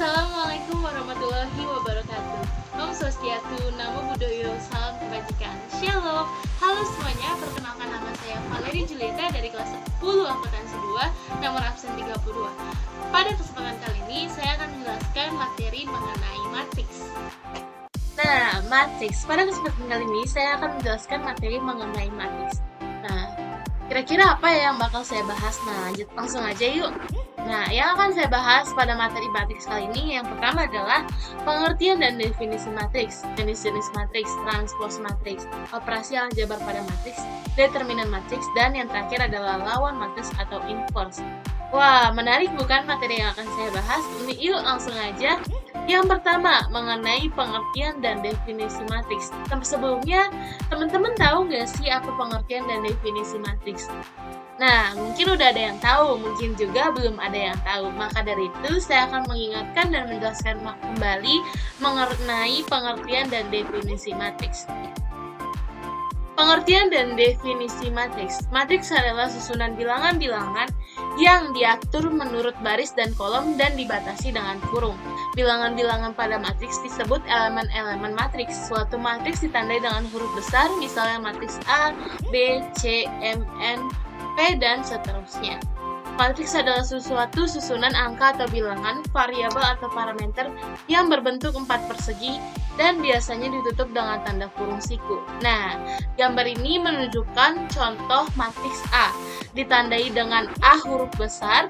Assalamualaikum warahmatullahi wabarakatuh. Om Swastiastu, Namo Buddhaya, salam kebajikan. Shalom. Halo semuanya, perkenalkan nama saya Valerie Julieta dari kelas 10 akuntansi 2, nomor absen 32. Pada kesempatan kali ini saya akan menjelaskan materi mengenai matriks. Nah, matriks. Pada kesempatan kali ini saya akan menjelaskan materi mengenai matriks. Nah, kira-kira apa ya yang bakal saya bahas? Nah, langsung aja yuk. Nah, yang akan saya bahas pada materi matriks kali ini yang pertama adalah pengertian dan definisi matriks, jenis-jenis matriks, transpose matriks, operasi aljabar pada matriks, determinan matriks, dan yang terakhir adalah lawan matriks atau inverse. Wah, menarik bukan materi yang akan saya bahas? Ini yuk langsung aja. Yang pertama, mengenai pengertian dan definisi matriks. Sebelumnya, teman-teman tahu nggak sih apa pengertian dan definisi matriks? Nah, mungkin udah ada yang tahu, mungkin juga belum ada yang tahu. Maka dari itu, saya akan mengingatkan dan menjelaskan kembali mengenai pengertian dan definisi matriks. Pengertian dan definisi matriks. Matriks adalah susunan bilangan-bilangan yang diatur menurut baris dan kolom dan dibatasi dengan kurung. Bilangan-bilangan pada matriks disebut elemen-elemen matriks. Suatu matriks ditandai dengan huruf besar, misalnya matriks A, B, C, M, N, P, dan seterusnya. Matriks adalah suatu susunan angka atau bilangan, variabel atau parameter yang berbentuk 4 persegi dan biasanya ditutup dengan tanda kurung siku. Nah, gambar ini menunjukkan contoh matriks A, ditandai dengan A huruf besar,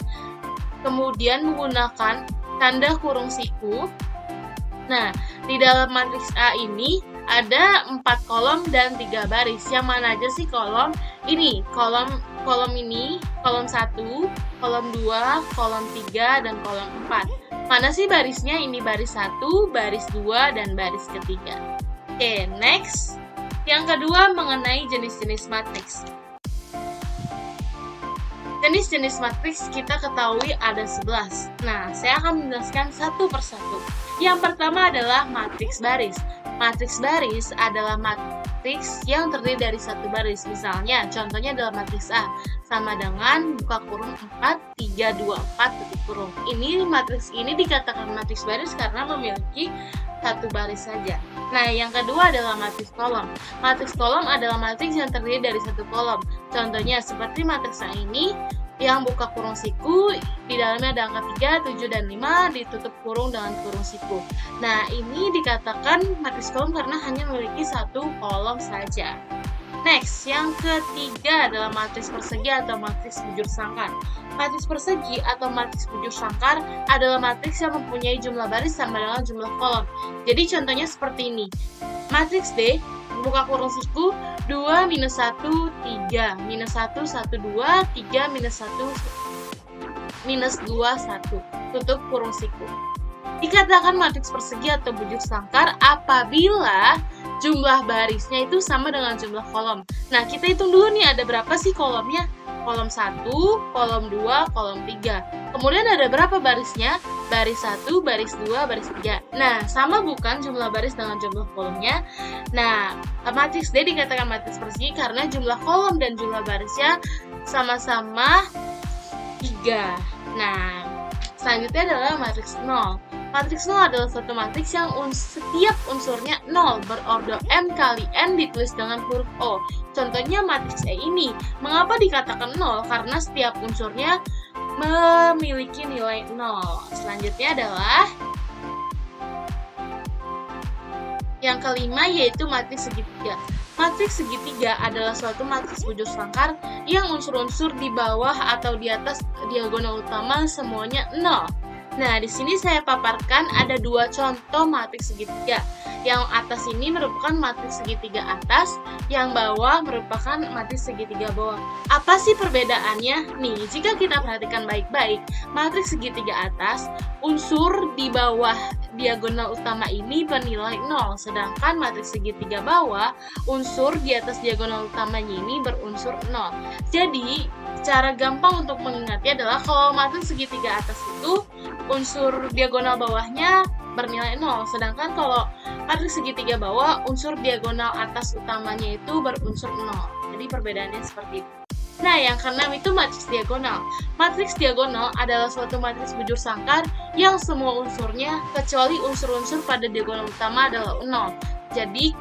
kemudian menggunakan tanda kurung siku. Nah, di dalam matriks A ini ada 4 kolom dan 3 baris. Yang mana aja sih kolom? Ini, kolom ini, kolom 1, kolom 2, kolom 3, dan kolom 4. Mana sih barisnya? Ini baris 1, baris 2, dan baris ketiga. Oke, next. Yang kedua mengenai jenis-jenis matriks. Jenis-jenis matriks kita ketahui ada 11. Nah, saya akan menjelaskan satu persatu. Yang pertama adalah matriks baris. Matriks baris adalah matriks yang terdiri dari satu baris. Misalnya, contohnya adalah matriks A, sama dengan buka kurung 4, 3, 2, 4, tutup kurung. Matriks ini dikatakan matriks baris karena memiliki satu baris saja. Nah, yang kedua adalah matriks kolom. Matriks kolom adalah matriks yang terdiri dari satu kolom. Contohnya seperti matriks A ini, yang buka kurung siku, di dalamnya ada angka 3, 7, dan 5, ditutup kurung dengan kurung siku. Nah, ini dikatakan matriks kolom karena hanya memiliki satu kolom saja. Next, yang ketiga adalah matriks persegi atau matriks bujur sangkar. Matriks persegi atau matriks bujur sangkar adalah matriks yang mempunyai jumlah baris sama dengan jumlah kolom. Jadi contohnya seperti ini. Matriks D, buka kurung siku, 2, minus 1, 3, minus 1, 1, 2, 3, minus 1, minus 2, 1, tutup kurung siku. Dikatakan matriks persegi atau bujur sangkar apabila jumlah barisnya itu sama dengan jumlah kolom. Nah, kita hitung dulu nih ada berapa sih kolomnya? Kolom 1, kolom 2, kolom 3. Kemudian ada berapa barisnya? Baris 1, baris 2, baris 3. Nah, sama bukan jumlah baris dengan jumlah kolomnya? Nah, matriks D dikatakan matriks persegi karena jumlah kolom dan jumlah barisnya sama-sama 3. Nah, selanjutnya adalah matriks 0. Matriks 0 adalah suatu matriks yang setiap unsurnya 0 berordo M kali N ditulis dengan huruf O. Contohnya matriks E ini. Mengapa dikatakan 0? Karena setiap unsurnya memiliki nilai 0. Selanjutnya adalah yang kelima, yaitu matriks segitiga. Matriks segitiga adalah suatu matriks bujur sangkar yang unsur-unsur di bawah atau di atas diagonal utama semuanya 0. Nah, di sini saya paparkan ada 2 contoh matriks segitiga. Yang atas ini merupakan matriks segitiga atas, yang bawah merupakan matriks segitiga bawah. Apa sih perbedaannya? Nih, jika kita perhatikan baik-baik, matriks segitiga atas, unsur di bawah diagonal utama ini bernilai 0, sedangkan matriks segitiga bawah, unsur di atas diagonal utamanya ini berunsur 0. Jadi, cara gampang untuk mengingatnya adalah kalau matriks segitiga atas itu unsur diagonal bawahnya bernilai 0, sedangkan kalau matriks segitiga bawah unsur diagonal atas utamanya itu berunsur 0. Jadi perbedaannya seperti itu. Nah, yang keenam itu matriks diagonal. Matriks diagonal adalah suatu matriks bujur sangkar yang semua unsurnya kecuali unsur-unsur pada diagonal utama adalah 0. Jadi,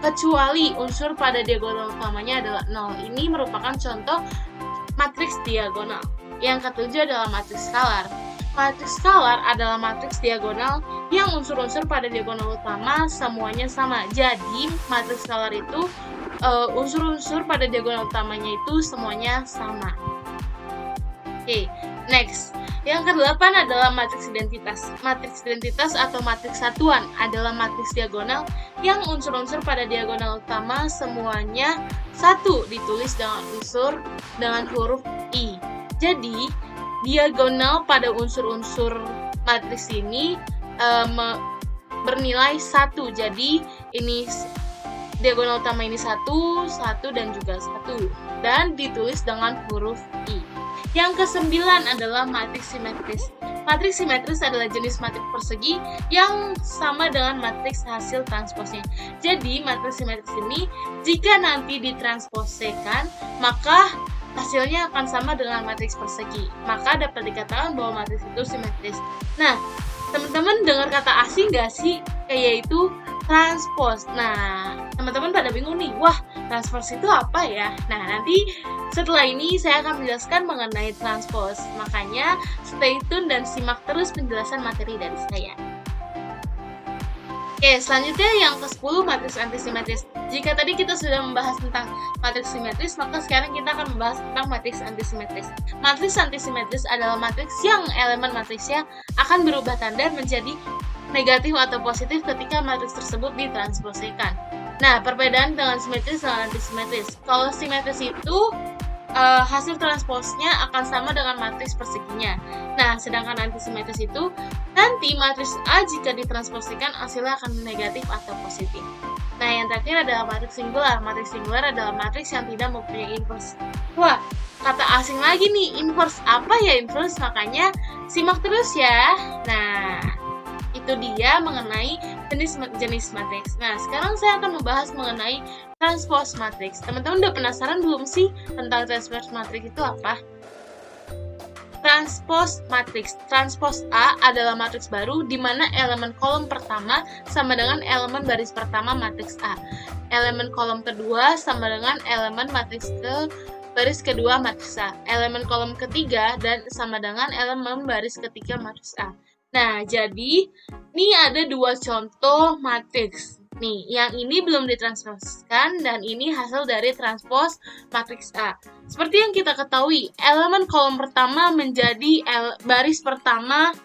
kecuali unsur pada diagonal utamanya adalah 0. Ini merupakan contoh matriks diagonal. Yang ketujuh adalah matriks skalar. Matriks skalar adalah matriks diagonal yang unsur-unsur pada diagonal utama semuanya sama. Jadi, matriks skalar itu unsur-unsur pada diagonal utamanya itu semuanya sama. Oke, next. Yang kedelapan adalah matriks identitas. Matriks identitas atau matriks satuan adalah matriks diagonal yang unsur-unsur pada diagonal utama semuanya satu, ditulis dengan huruf I. Jadi, diagonal pada unsur-unsur matriks ini bernilai 1. Jadi, ini diagonal utama ini 1 dan juga 1. Dan ditulis dengan huruf I. Yang kesembilan adalah matriks simetris. Matriks simetris adalah jenis matriks persegi yang sama dengan matriks hasil transposnya. Jadi, matriks simetris ini jika nanti ditransposkan, maka hasilnya akan sama dengan matriks persegi. Maka dapat dikatakan bahwa matriks itu simetris. Nah, teman-teman dengar kata asing nggak sih? Yaitu transpose. Nah, teman-teman pada bingung nih, wah, transpose itu apa ya? Nah, nanti setelah ini saya akan menjelaskan mengenai transpose. Makanya, stay tune dan simak terus penjelasan materi dari saya. Oke, selanjutnya yang ke-10, matriks antisimetris. Jika tadi kita sudah membahas tentang matriks simetris, maka sekarang kita akan membahas tentang matriks antisimetris. Matriks antisimetris adalah matriks yang elemen matriksnya akan berubah tanda menjadi negatif atau positif ketika matriks tersebut ditransposkan. Nah, perbedaan dengan simetris dan antisimetris. Kalau simetris itu hasil transposnya akan sama dengan matriks perseginya. Nah, sedangkan antisimetris itu nanti matriks A jika ditransposkan hasilnya akan negatif atau positif. Nah, yang terakhir adalah matriks singular. Matriks singular adalah matriks yang tidak mempunyai inverse. Wah, kata asing lagi nih, inverse. Apa ya inverse? Makanya simak terus ya. Nah, itu dia mengenai jenis matriks. Nah, sekarang saya akan membahas mengenai transpose matriks. Teman-teman udah penasaran belum sih tentang transpose matriks itu apa? Transpose matriks. Transpose A adalah matriks baru di mana elemen kolom pertama sama dengan elemen baris pertama matriks A. Elemen kolom kedua sama dengan elemen matriks baris kedua matriks A. Elemen kolom ketiga dan sama dengan elemen baris ketiga matriks A. Nah, jadi ini ada dua contoh matriks. Nih, yang ini belum ditransposkan dan ini hasil dari transpose matriks A. Seperti yang kita ketahui, elemen kolom pertama menjadi baris pertama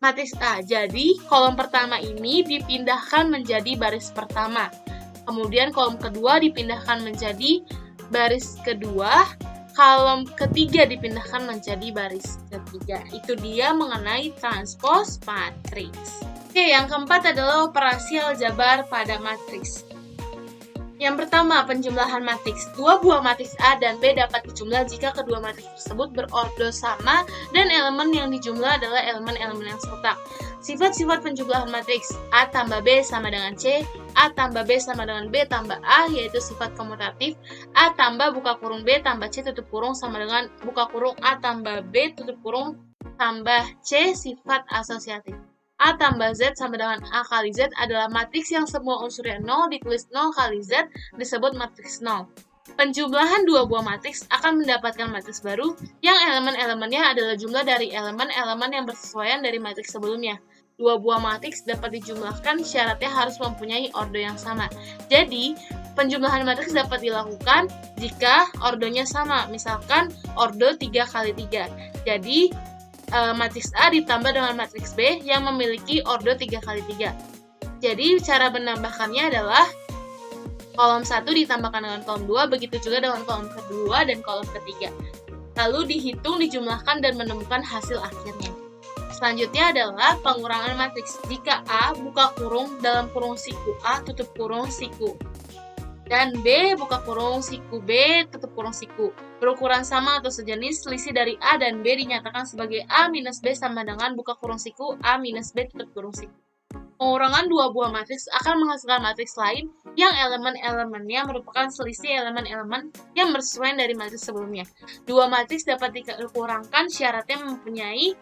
matriks A. Jadi, kolom pertama ini dipindahkan menjadi baris pertama. Kemudian kolom kedua dipindahkan menjadi baris kedua. Kolom ketiga dipindahkan menjadi baris ketiga. Itu dia mengenai transpose matriks. Oke, yang keempat adalah operasi aljabar pada matriks. Yang pertama, penjumlahan matriks. Dua buah matriks A dan B dapat dijumlah jika kedua matriks tersebut berordo sama dan elemen yang dijumlah adalah elemen-elemen yang serupa. Sifat-sifat penjumlahan matriks A tambah B sama dengan C, A tambah B sama dengan B tambah A, yaitu sifat komutatif. A tambah buka kurung B tambah C tutup kurung sama dengan buka kurung A tambah B tutup kurung tambah C, sifat asosiatif. A tambah Z sama dengan A kali Z adalah matriks yang semua unsurnya 0 ditulis 0 kali Z disebut matriks 0. Penjumlahan dua buah matriks akan mendapatkan matriks baru yang elemen-elemennya adalah jumlah dari elemen-elemen yang bersesuaian dari matriks sebelumnya. Dua buah matriks dapat dijumlahkan, syaratnya harus mempunyai ordo yang sama. Jadi, penjumlahan matriks dapat dilakukan jika ordonya sama, misalkan ordo 3 kali 3. Jadi, matriks A ditambah dengan matriks B yang memiliki ordo 3 kali 3. Jadi, cara menambahkannya adalah kolom 1 ditambahkan dengan kolom 2, begitu juga dengan kolom kedua dan kolom ketiga. Lalu dihitung, dijumlahkan, dan menemukan hasil akhirnya. Selanjutnya adalah pengurangan matriks. Jika A buka kurung dalam kurung siku A tutup kurung siku dan B buka kurung siku B tutup kurung siku berukuran sama atau sejenis, selisih dari A dan B dinyatakan sebagai A minus B sama dengan buka kurung siku A minus B tutup kurung siku. Pengurangan dua buah matriks akan menghasilkan matriks lain yang elemen-elemennya merupakan selisih elemen-elemen yang bersesuaian dari matriks sebelumnya. Dua matriks dapat dikurangkan syaratnya mempunyai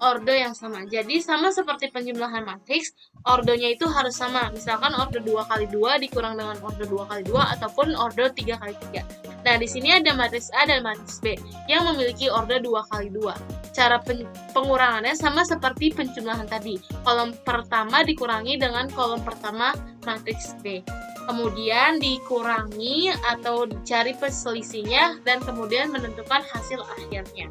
ordo yang sama. Jadi sama seperti penjumlahan matriks, ordonya itu harus sama. Misalkan ordo 2x2 dikurang dengan ordo 2x2 ataupun ordo 3x3. Nah, di sini ada matriks A dan matriks B yang memiliki ordo 2x2. Cara pengurangannya sama seperti penjumlahan tadi. Kolom pertama dikurangi dengan kolom pertama matriks B. Kemudian dikurangi atau dicari perselisihnya dan kemudian menentukan hasil akhirnya.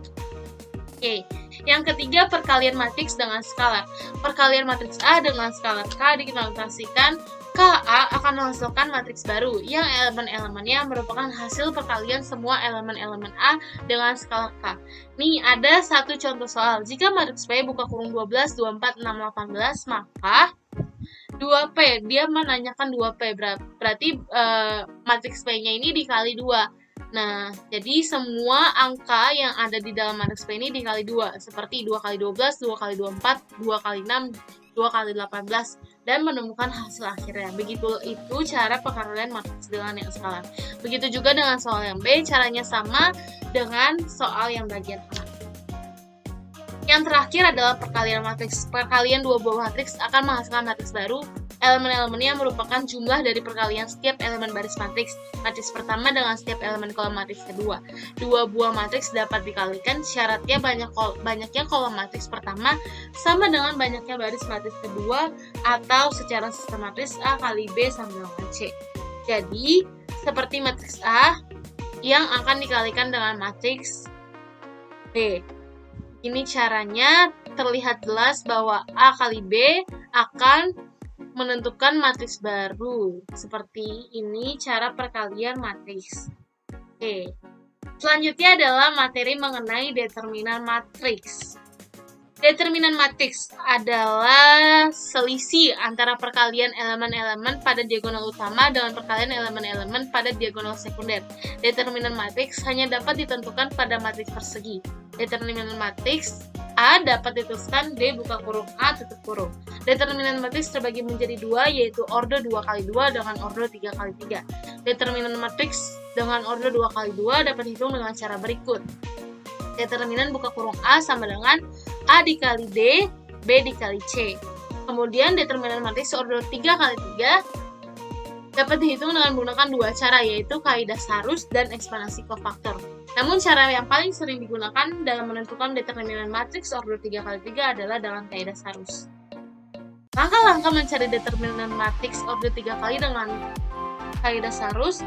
Oke, yang ketiga perkalian matriks dengan skalar. Perkalian matriks A dengan skalar K dikonotasikan KA akan menghasilkan matriks baru yang elemen-elemennya merupakan hasil perkalian semua elemen-elemen A dengan skalar K. Nih ada satu contoh soal. Jika matriks P buka kurung 12, 24, 6, 18, maka 2P, dia menanyakan 2P, berarti matriks P-nya ini dikali 2. Nah, jadi semua angka yang ada di dalam matriks P ini dikali 2, seperti 2 kali 12, 2 kali 24, 2 kali 6, 2 kali 18, dan menemukan hasil akhirnya. Begitu itu cara perkalian matriks dengan yang skalar. Begitu juga dengan soal yang B, caranya sama dengan soal yang bagian A. Yang terakhir adalah perkalian matriks. Perkalian dua buah matriks akan menghasilkan matriks baru. Elemen-elemennya merupakan jumlah dari perkalian setiap elemen baris matriks. Matriks pertama dengan setiap elemen kolom matriks kedua. Dua buah matriks dapat dikalikan, syaratnya banyaknya kolom matriks pertama sama dengan banyaknya baris matriks kedua atau secara sistematis A kali B sama dengan C. Jadi, seperti matriks A yang akan dikalikan dengan matriks B. Ini caranya terlihat jelas bahwa A kali B akan menentukan matriks baru. Seperti ini cara perkalian matriks. Oke. Selanjutnya adalah materi mengenai determinan matriks. Determinan matriks adalah selisih antara perkalian elemen-elemen pada diagonal utama dengan perkalian elemen-elemen pada diagonal sekunder. Determinan matriks hanya dapat ditentukan pada matriks persegi. Determinan matriks A dapat dituliskan D buka kurung A tutup kurung. Determinan matriks terbagi menjadi dua, yaitu ordo 2x2 dengan ordo 3x3. Determinan matriks dengan ordo 2x2 dapat dihitung dengan cara berikut. Determinan buka kurung A sama dengan A dikali D, B dikali C. Kemudian determinan matriks ordo 3x3 dapat dihitung dengan menggunakan dua cara, yaitu kaidah Sarus dan ekspansi kofaktor. Namun cara yang paling sering digunakan dalam menentukan determinan matriks ordo 3x3 adalah dengan kaidah Sarus. Langkah-langkah mencari determinan matriks ordo 3 kali dengan kaidah Sarus.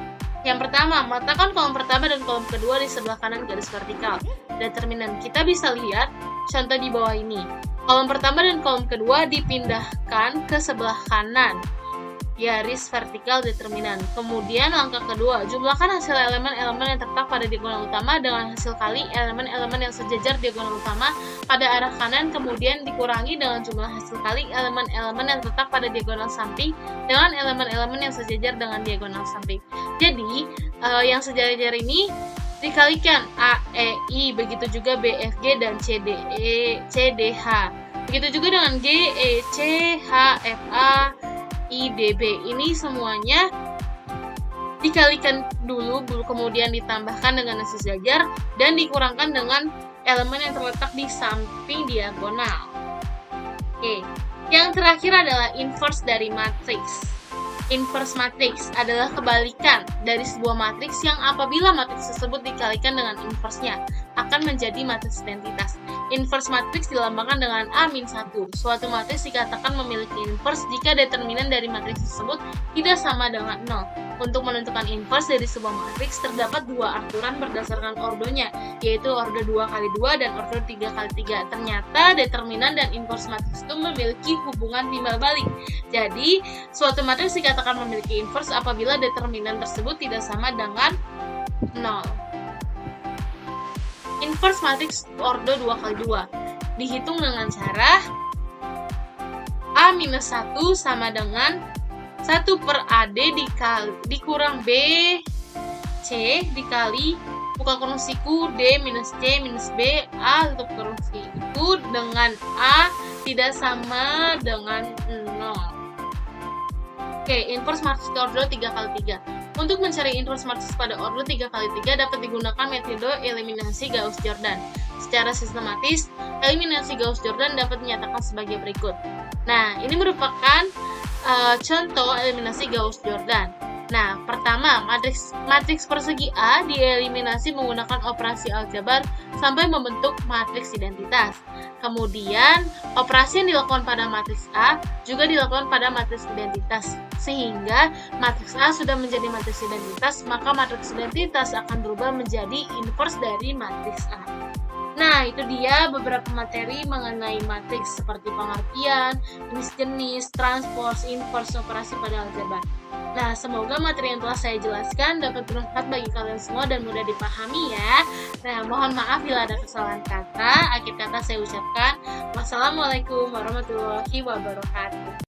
Yang pertama, meletakkan kolom pertama dan kolom kedua di sebelah kanan garis vertikal. Determinan kita bisa lihat contoh di bawah ini. Kolom pertama dan kolom kedua dipindahkan ke sebelah kanan garis vertikal determinan. Kemudian langkah kedua, jumlahkan hasil elemen-elemen yang terletak pada diagonal utama dengan hasil kali elemen-elemen yang sejajar diagonal utama pada arah kanan, kemudian dikurangi dengan jumlah hasil kali elemen-elemen yang terletak pada diagonal samping dengan elemen-elemen yang sejajar dengan diagonal samping. Jadi, yang sejajar ini dikalikan A, E, I, begitu juga B, F, G, dan C, D, H. Begitu juga dengan G, E, C, H, F, A, I, D, B. Ini semuanya dikalikan dulu, kemudian ditambahkan dengan yang sejajar, dan dikurangkan dengan elemen yang terletak di samping diagonal. Oke, yang terakhir adalah inverse dari matriks. Inverse matriks adalah kebalikan dari sebuah matriks yang apabila matriks tersebut dikalikan dengan inverse-nya akan menjadi matriks identitas. Inverse matriks dilambangkan dengan A-1. Suatu matriks dikatakan memiliki inverse jika determinan dari matriks tersebut tidak sama dengan 0. Untuk menentukan inverse dari sebuah matriks terdapat dua aturan berdasarkan ordonya, yaitu ordo 2x2 dan ordo 3x3. Ternyata determinan dan inverse matriks itu memiliki hubungan timbal balik. Jadi, suatu matriks dikatakan memiliki inverse apabila determinan tersebut tidak sama dengan 0. Inverse matriks ordo 2x2 dihitung dengan cara A-1 sama dengan 1 per AD dikurang B C dikali buka kurung siku D minus C minus B A tutup kurung siku dengan A tidak sama dengan 0. Oke, inverse matriks order 3x3. Untuk mencari inverse matriks pada order 3x3 dapat digunakan metode eliminasi Gauss-Jordan. Secara sistematis, eliminasi Gauss-Jordan dapat dinyatakan sebagai berikut. Nah, ini merupakan contoh eliminasi Gauss-Jordan. Nah, pertama, matriks persegi A dieliminasi menggunakan operasi aljabar sampai membentuk matriks identitas. Kemudian, operasi yang dilakukan pada matriks A juga dilakukan pada matriks identitas. Sehingga matriks A sudah menjadi matriks identitas, maka matriks identitas akan berubah menjadi inverse dari matriks A. Nah, itu dia beberapa materi mengenai matriks seperti pengertian, jenis-jenis, transpose, inverse, operasi pada aljabar. Nah, semoga materi yang telah saya jelaskan dapat bermanfaat bagi kalian semua dan mudah dipahami ya. Nah, mohon maaf bila ada kesalahan kata. Akhir kata saya ucapkan wassalamualaikum warahmatullahi wabarakatuh.